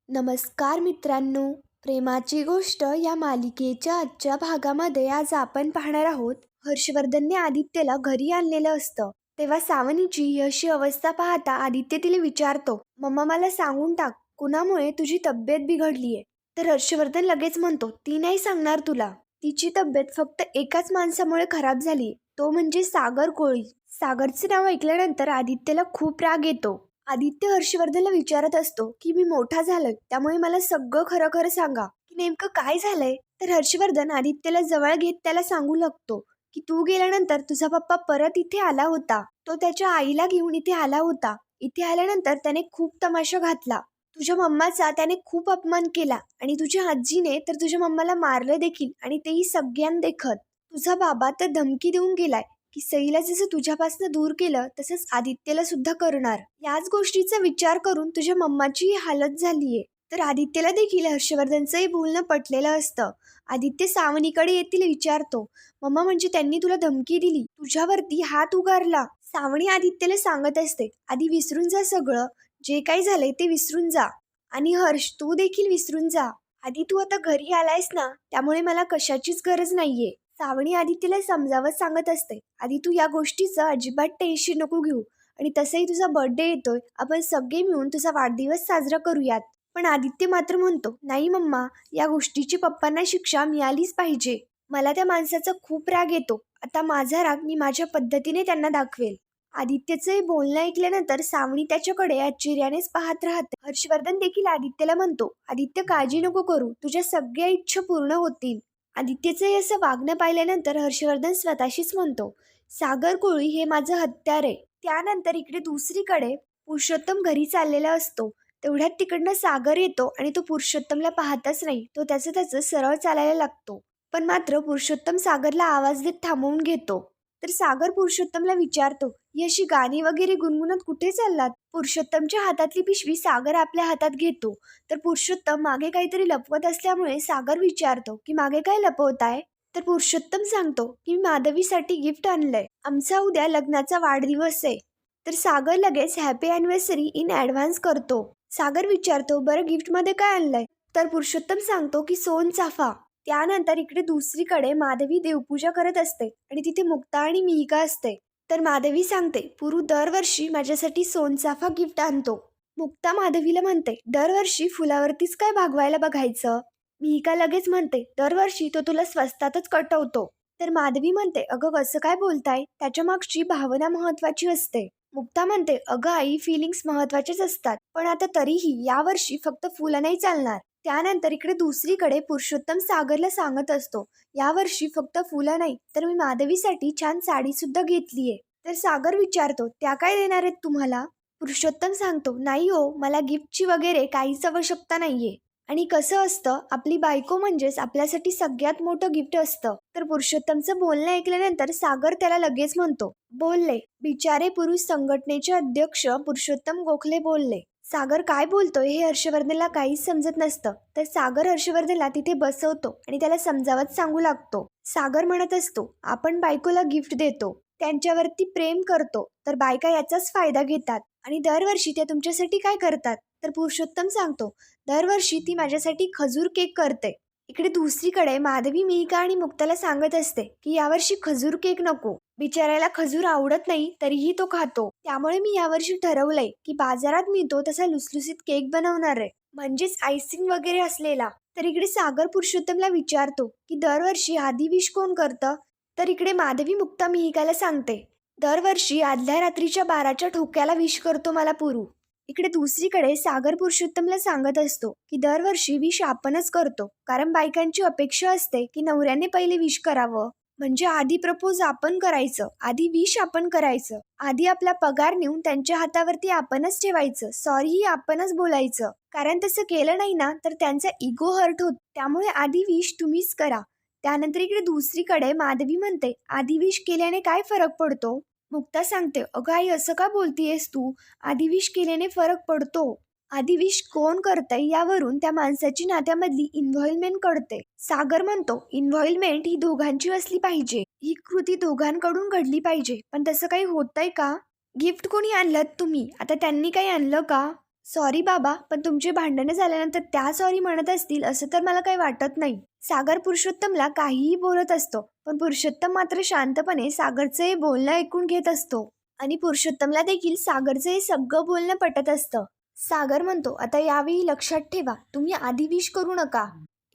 नमस्कार मित्रांनो, प्रेमाची गोष्ट या मालिकेच्या आजच्या भागामध्ये आज आपण पाहणार आहोत. हर्षवर्धनने आदित्यला घरी आणलेलं असतं तेव्हा सावनीची ही अशी अवस्था पाहता आदित्य तिला विचारतो, मम्मा मला सांगून टाक, कुणामुळे तुझी तब्येत बिघडलीये? तर हर्षवर्धन लगेच म्हणतो, ती नाही सांगणार तुला. तिची तब्येत फक्त एकाच माणसामुळे खराब झाली, तो म्हणजे सागर कोळी. सागरचे नाव ऐकल्यानंतर आदित्यला खूप राग येतो. आदित्य हर्षवर्धनला विचारत असतो की मी मोठा झालोय, त्यामुळे मला सगळं खरं खरं सांगा की नेमकं काय झालंय. तर हर्षवर्धन आदित्यला जवळ घेत त्याला सांगू लागतो की तू गेल्यानंतर तुझा पप्पा परत इथे आला होता. तो त्याच्या आईला घेऊन इथे आला होता. इथे आल्यानंतर त्याने खूप तमाशा घातला. तुझ्या मम्माचा त्याने खूप अपमान केला आणि तुझ्या आजीने तर तुझ्या मम्माला मारलं देखील, आणि तेही सगळ्यां देखत. तुझा बाबा तर धमकी देऊन गेलाय की सईला जसं तुझ्यापासून दूर केलं तसंच आदित्यला सुद्धा करणार. याच गोष्टीचा विचार करून तुझ्या मम्माची ही हालत झालीये. तर आदित्यला देखील हर्षवर्धनचंही बोलणं पटलेलं असतं. आदित्य सावनीकडे येतील विचारतो, मम्मा म्हणजे त्यांनी तुला धमकी दिली, तुझ्यावरती हात उगारला? सावनी आदित्यला सांगत असते, आधी विसरून जा सगळं, जे काही झालंय ते विसरून जा. आणि हर्ष तू देखील विसरून जा. आधी तू आता घरी आलायस ना, त्यामुळे मला कशाचीच गरज नाहीये. सावनी आदित्यला समजावत सांगत असते, आधी तू या गोष्टीचं अजिबात टेन्शन नको घेऊ, आणि तसंही तुझा बर्थडे येतोय, आपण सगळे मिळून तुझा वाढदिवस साजरा करूयात. पण आदित्य मात्र म्हणतो, नाही मम्मा, या गोष्टीची पप्पांना शिक्षा मिळालीच पाहिजे. मला त्या माणसाचा खूप राग येतो. आता माझा राग मी माझ्या पद्धतीने त्यांना दाखवेल. आदित्यचं हे बोलणं ऐकल्यानंतर सावनी त्याच्याकडे आश्चर्यानेच पाहत राहते. हर्षवर्धन देखील आदित्यला म्हणतो, आदित्य काळजी नको करू, तुझ्या सगळ्या इच्छा पूर्ण होतील. आदित्यचं हे असं वागणं पाहिल्यानंतर हर्षवर्धन स्वतःशीच म्हणतो, सागर कोळी हे माझं हत्यार आहे. त्यानंतर इकडे दुसरीकडे पुरुषोत्तम घरी चाललेला असतो. तेवढ्यात तिकडनं सागर येतो आणि तो पुरुषोत्तमला पाहतच नाही, तो त्याचं त्याचं सरळ चालायला लागतो. पण मात्र पुरुषोत्तम सागरला आवाज देत थांबवून घेतो. तर सागर पुरुषोत्तमला विचारतो, ही अशी गाणी वगैरे गुणगुणत कुठे चाललात? पुरुषोत्तमच्या हातातली पिशवी सागर आपल्या हातात घेतो. तर पुरुषोत्तम मागे काहीतरी लपवत असल्यामुळे सागर विचारतो की मागे काय लपवताय? तर पुरुषोत्तम सांगतो की मी माधवीसाठी गिफ्ट आणलंय, आमचा उद्या लग्नाचा वाढदिवस आहे. तर सागर लगेच हॅपी अॅनिव्हर्सरी इन ॲडव्हान्स करतो. सागर विचारतो, बरं गिफ्टमध्ये काय आणलंय? तर पुरुषोत्तम सांगतो की सोनचाफा. त्यानंतर इकडे दुसरीकडे माधवी देवपूजा करत असते आणि तिथे मुक्ता आणि मिहिका असते. तर माधवी सांगते, पुरू दरवर्षी माझ्यासाठी सोनचाफा गिफ्ट आणतो. मुक्ता माधवीला म्हणते, दरवर्षी फुलावरतीच काय भागवायला बघायचं? मिहिका लगेच म्हणते, दरवर्षी तो तुला स्वस्तातच कटवतो. तर माधवी म्हणते, अगं कसं काय बोलताय, त्याच्या मागची भावना महत्वाची असते. मुक्ता म्हणते, अगं आई, फिलिंग्स महत्वाचेच असतात, पण आता तरीही यावर्षी फक्त फुलं नाही चालणार. त्यानंतर इकडे दुसरीकडे पुरुषोत्तम सागरला सांगत असतो, यावर्षी फक्त फुलं नाही तर मी माधवीसाठी छान साडी सुद्धा घेतलीये. तर सागर विचारतो, त्या काय देणार आहेत तुम्हाला? पुरुषोत्तम सांगतो, नाही हो, मला गिफ्टची वगैरे काहीच आवश्यकता नाहीये. आणि कसं असतं, आपली बायको म्हणजेच आपल्यासाठी सगळ्यात मोठं गिफ्ट असतं. तर पुरुषोत्तमचं बोलणं ऐकल्यानंतर सागर त्याला लगेच म्हणतो, बोलले बिचारे पुरुष संघटनेचे अध्यक्ष पुरुषोत्तम गोखले बोलले. सागर काय बोलतोय हे हर्षवर्धनला काहीच समजत नसतं. तर सागर हर्षवर्धनला तिथे बसवतो आणि त्याला समजावत सांगू लागतो. सागर म्हणत असतो, आपण बायकोला गिफ्ट देतो, त्यांच्यावरती प्रेम करतो, तर बायका याचाच फायदा घेतात आणि दरवर्षी त्या तुमच्यासाठी काय करतात? तर पुरुषोत्तम सांगतो, दरवर्षी ती माझ्यासाठी खजूर केक करते. इकडे दुसरीकडे माधवी मिहिका आणि मुक्ताला सांगत असते की यावर्षी खजूर केक नको, बिचारायला खजूर आवडत नाही तरीही तो खातो, त्यामुळे मी यावर्षी ठरवलंय की बाजारात मिळतो तसा लुसलुसीत केक बनवणार आहे, म्हणजेच आयसिंग वगैरे असलेला. तर इकडे सागर पुरुषोत्तमला विचारतो की दरवर्षी आधी विश कोण करतं? तर इकडे माधवी मुक्ता मिहिकाला सांगते, दरवर्षी आदल्या रात्रीच्या 12च्या ठोक्याला विश करतो मला पुरू. इकडे दुसरीकडे सागर पुरुषोत्तमला सांगत असतो की दरवर्षी विश आपणच करतो, कारण बायकांची अपेक्षा असते की नवऱ्याने पहिले विश करावं. म्हणजे आधी प्रपोज आपण करायचं, आधी विश आपण करायचं, आधी आपला पगार नेऊन त्यांच्या हातावरती आपणच ठेवायचं, सॉरी ही आपणच बोलायचं, कारण तसं केलं नाही ना तर त्यांचा इगो हर्ट होत, त्यामुळे आधी विश तुम्हीच करा. त्यानंतर इकडे दुसरीकडे माधवी म्हणते, आधी विश केल्याने काय फरक पडतो? मुक्ता सांगते, अगं आई, असं का बोलतीयस तू? आधी विश केल्याने फरक पडतो. आधी विश कोण करतंय यावरून त्या माणसाची नात्यामधली इन्व्हॉल्वमेंट कळते. सागर म्हणतो, इन्व्हॉल्वमेंट ही दोघांची असली पाहिजे, ही कृती दोघांकडून घडली पाहिजे, पण तसं काही होतंय का? गिफ्ट कोणी आणलं? तुम्ही. आता त्यांनी काही आणलं का? सॉरी बाबा, पण तुमची भांडणं झाल्यानंतर त्या सॉरी म्हणत असतील असं तर मला काही वाटत नाही. सागर पुरुषोत्तमला काहीही बोलत असतो, पण पुरुषोत्तम मात्र शांतपणे सागरचं हे बोलणं ऐकून घेत असतो. आणि पुरुषोत्तमला देखील सागरचं हे सगळं बोलणं पटत असतं. सागर म्हणतो, आता यावेळी लक्षात ठेवा, तुम्ही आधी विश करू नका.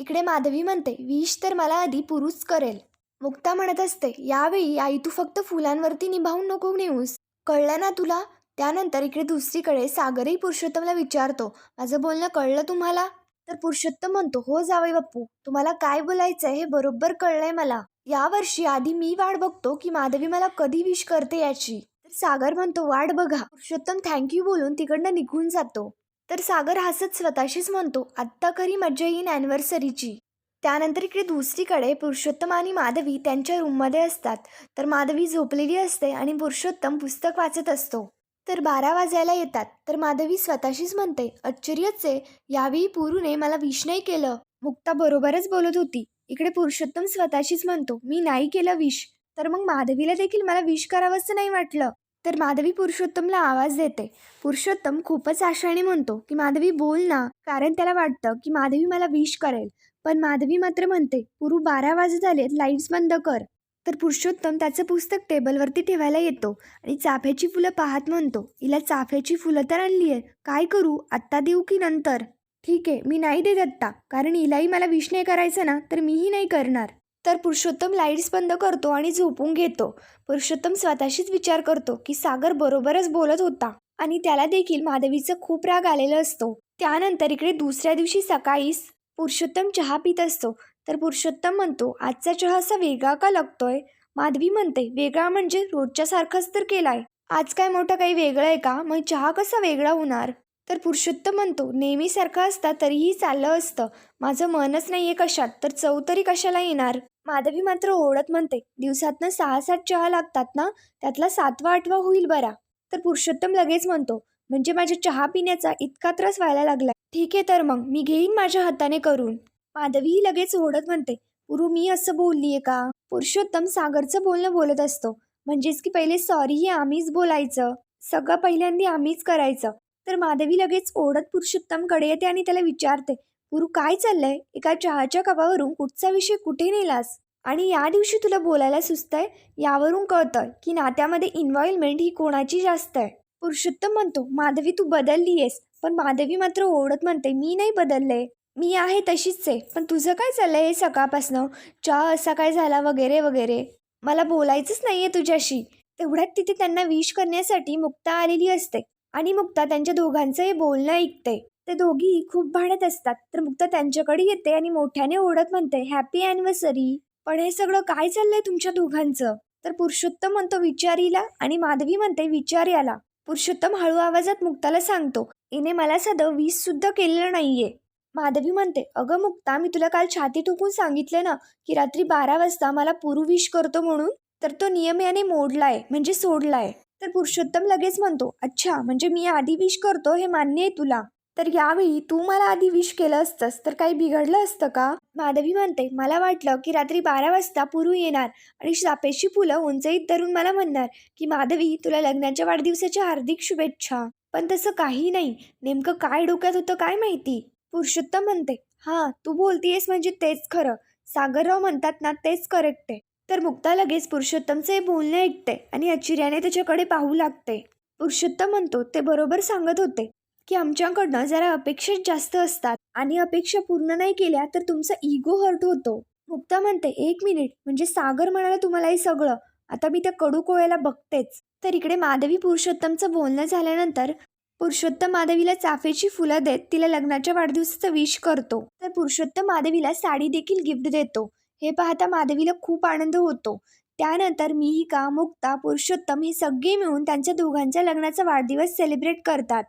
इकडे माधवी म्हणते, विश तर मला आधी पुरुष करेल. मुक्ता म्हणत असते, यावेळी आई तू फक्त फुलांवरती निभावून नको नेऊस, कळलं ना तुला? त्यानंतर इकडे दुसरीकडे सागरही पुरुषोत्तमला विचारतो, माझं बोलणं कळलं तुम्हाला? तर पुरुषोत्तम म्हणतो, हो जावई बाप्पू, तुम्हाला काय बोलायचंय हे बरोबर कळलंय मला. यावर्षी आधी मी वाट बघतो की माधवी मला कधी विश करते याची. तर सागर म्हणतो, वाट बघा. पुरुषोत्तम थँक्यू बोलून तिकडनं निघून जातो. तर सागर हसत स्वतःशीच म्हणतो, आत्ता खरी मजा येईन अॅनिव्हर्सरीची. त्यानंतर इकडे दुसरीकडे पुरुषोत्तम आणि माधवी त्यांच्या रूममध्ये असतात. तर माधवी झोपलेली असते आणि पुरुषोत्तम पुस्तक वाचत असतो. तर 12 वाजायला येतात. तर माधवी स्वतःशीच म्हणते, आश्चर्यच आहे, यावेळी पुरूने मला विश नाही केलं. मुक्ता बरोबरच बोलत होती. इकडे पुरुषोत्तम स्वतःशीच म्हणतो, मी नाही केलं विश, तर मग माधवीला देखील मला विश करावंसं नाही वाटलं. तर माधवी पुरुषोत्तमला आवाज देते. पुरुषोत्तम खूपच आशाने म्हणतो की माधवी बोल ना, कारण त्याला वाटतं की माधवी मला विश करेल. पण माधवी मात्र म्हणते, पुरू 12 वाजत आलेत, लाईट्स बंद कर. तर पुरुषोत्तम त्याचं पुस्तक टेबलवरती ठेवायला येतो आणि चाफ्याची फुलं पाहत म्हणतो, हिला चाफ्याची फुलं तर आणली आहे, काय करू, आत्ता देऊ की नंतर? ठीक आहे, मी नाही देत आत्ता, कारण हिलाही मला विश नाही करायचं ना, तर मीही नाही करणार. तर पुरुषोत्तम लाईट्स बंद करतो आणि झोपून घेतो. पुरुषोत्तम स्वतःशीच विचार करतो की सागर बरोबरच बोलत होता आणि त्याला देखील माधवीचा खूप राग आलेला असतो. त्यानंतर इकडे दुसऱ्या दिवशी सकाळी पुरुषोत्तम चहा पित असतो. तर पुरुषोत्तम म्हणतो, आजचा चहा असा वेगळा का लागतोय? माधवी म्हणते, वेगळा म्हणजे रोजच्या सारखाच तर केलाय, आज काय मोठं काही वेगळं आहे का, मग चहा कसा वेगळा होणार? तर पुरुषोत्तम म्हणतो, नेहमीसारखा असता तरीही चाललं असतं, माझं मनच नाहीये कशात, तर चव तरी कशाला येणार? माधवी मात्र ओढत म्हणते, दिवसातनं 6-7 चहा लागतात ना, त्यातला 7वा-8वा होईल बरा. तर पुरुषोत्तम लगेच म्हणतो, म्हणजे माझ्या चहा पिण्याचा इतका त्रास व्हायला लागलाय, ठीक आहे तर मग मी घेईन माझ्या हाताने करून. माधवी लगेच ओढत म्हणते, पुरू मी असं बोललीये का? पुरुषोत्तम सागरचं बोलणं बोलत असतो, म्हणजेच की पहिले सॉरी हे आम्हीच बोलायचं, सगळं पहिल्यांदा आम्हीच करायचं. तर माधवी लगेच ओढत पुरुषोत्तमकडे येते आणि त्याला विचारते, पुरू काय चाललंय, एका चहाच्या कपावरून कुठचा विषय कुठे नेलास? आणि या दिवशी तुला बोलायला सुचतंय, यावरून कळतं की नात्यामध्ये इन्व्हॉल्वमेंट ही कोणाची जास्त आहे. पुरुषोत्तम म्हणतो, माधवी तू बदललीयस. पण माधवी मात्र ओढत म्हणते, मी नाही बदलले, मी आहे तशीच आहे. पण तुझं काय चाललंय हे सकाळपासनं, चहा असा काय झाला वगैरे वगैरे, मला बोलायचंच नाहीये तुझ्याशी. तेवढ्यात तिथे त्यांना विश करण्यासाठी मुक्ता आलेली असते आणि मुक्ता त्यांच्या दोघांचं हे बोलणं ऐकते. ते दोघी खूप भांडत असतात. तर मुक्ता त्यांच्याकडे येते आणि मोठ्याने ओढत म्हणते, हॅपी अॅनिव्हर्सरी. पण हे सगळं काय चाललंय तुमच्या दोघांचं? तर पुरुषोत्तम म्हणतो, विचारीला, आणि माधवी म्हणते, विचार याला. पुरुषोत्तम हळू आवाजात मुक्ताला सांगतो, हिने मला साधं विश सुद्धा केलेलं नाहीये. माधवी म्हणते, अगं मुक्ता, मी तुला काल छाती ठोकून सांगितलं ना की रात्री 12 वाजता मला पुरू विश करतो म्हणून, तर तो नियम याने मोडलाय, म्हणजे सोडलाय. तर पुरुषोत्तम लगेच म्हणतो, अच्छा, म्हणजे मी आधी विश करतो हे मान्य आहे तुला, तर यावेळी तू मला आधी विश केलं असतंस तर काही बिघडलं असतं का? माधवी म्हणते, मला वाटलं की रात्री 12 वाजता पुरू येणार आणि चाफ्याची फुलं उंचईत धरून मला म्हणणार की माधवी तुला लग्नाच्या वाढदिवसाच्या हार्दिक शुभेच्छा. पण तसं काही नाही, नेमकं काय डोक्यात होतं काय माहिती. पुरुषोत्तम म्हणते, हां तू बोलतीयस म्हणजे तेच खरं, सागरराव म्हणतात ना तेच करेक्ट आहे. तर मुक्ता लगेच पुरुषोत्तमचे हे बोलणे ऐकते आणि आश्चर्याने त्याच्याकडे पाहू लागते. पुरुषोत्तम म्हणतो, ते बरोबर सांगत होते की आमच्याकडनं जरा अपेक्षाच जास्त असतात आणि अपेक्षा पूर्ण नाही केल्या तर तुमचा इगो हर्ट होतो. मुक्ता म्हणते, 1 मिनिट, म्हणजे सागर म्हणाला तुम्हाला हे सगळं, आता मी त्या कडू कोळ्याला बघतेच. तर इकडे माधवी पुरुषोत्तमचं बोलणं झाल्यानंतर पुरुषोत्तम माधवीला चाफ्याची फुलं देत तिला लग्नाच्या वाढदिवसाचं विश करतो. तर पुरुषोत्तम माधवीला साडी देखील गिफ्ट देतो. हे पाहता माधवीला खूप आनंद होतो. त्यानंतर मिहिका, मुक्ता, पुरुषोत्तम हे सगळे मिळून त्यांच्या दोघांच्या लग्नाचा वाढदिवस सेलिब्रेट करतात.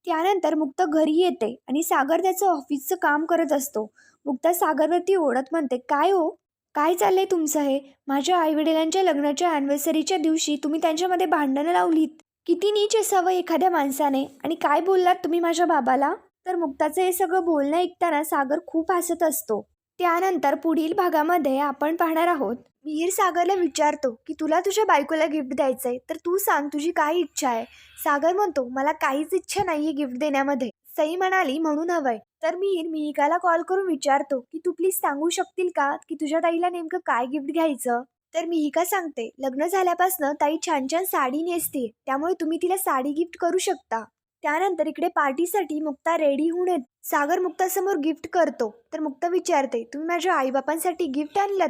त्यानंतर मुक्ता घरी येते आणि सागर त्याचं ऑफिसचं काम करत असतो. मुक्ता सागरवरती ओढत म्हणते, काय हो, काय चाललंय तुमचं हे? माझ्या आईवडिलांच्या लग्नाच्या अॅनिव्हर्सरीच्या दिवशी तुम्ही त्यांच्यामध्ये भांडणं लावलीत. किती नीच असावं एखाद्या माणसाने, आणि काय बोललात तुम्ही माझ्या बाबाला? तर मुक्ताचं हे सगळं बोलणं ऐकताना सागर खूप हसत असतो. त्यानंतर पुढील भागामध्ये आपण पाहणार आहोत मिहीर सागरला विचारतो की तुला तुझ्या बायकोला गिफ्ट द्यायचंय तर तू सांग तुझी काय इच्छा आहे. सागर म्हणतो मला काहीच इच्छा नाहीये गिफ्ट देण्यामध्ये. सई म्हणाली म्हणून हवंय. तर मिहीर मिहिकाला कॉल करून विचारतो की तू प्लीज सांगू शकतील का की तुझ्या ताईला नेमकं काय गिफ्ट घ्यायचं. तर मिहिका सांगते लग्न झाल्यापासून ताई छान छान साडी नेसते त्यामुळे तुम्ही तिला साडी गिफ्ट करू शकता. त्यानंतर इकडे पार्टीसाठी मुक्ता रेडी होऊन येते. सागर मुक्तासमोर गिफ्ट करतो तर मुक्ता विचारते तुम्ही माझ्या आईबापांसाठी गिफ्ट आणलं.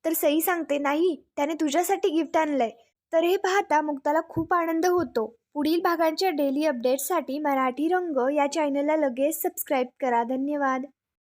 तर सई सांगते नाही त्याने तुझ्यासाठी गिफ्ट आणलंय. तर हे पाहता मुक्ताला खूप आनंद होतो. पुढील भागांच्या डेली अपडेट्ससाठी मराठी रंग या चॅनलला लगेच सबस्क्राईब करा. धन्यवाद.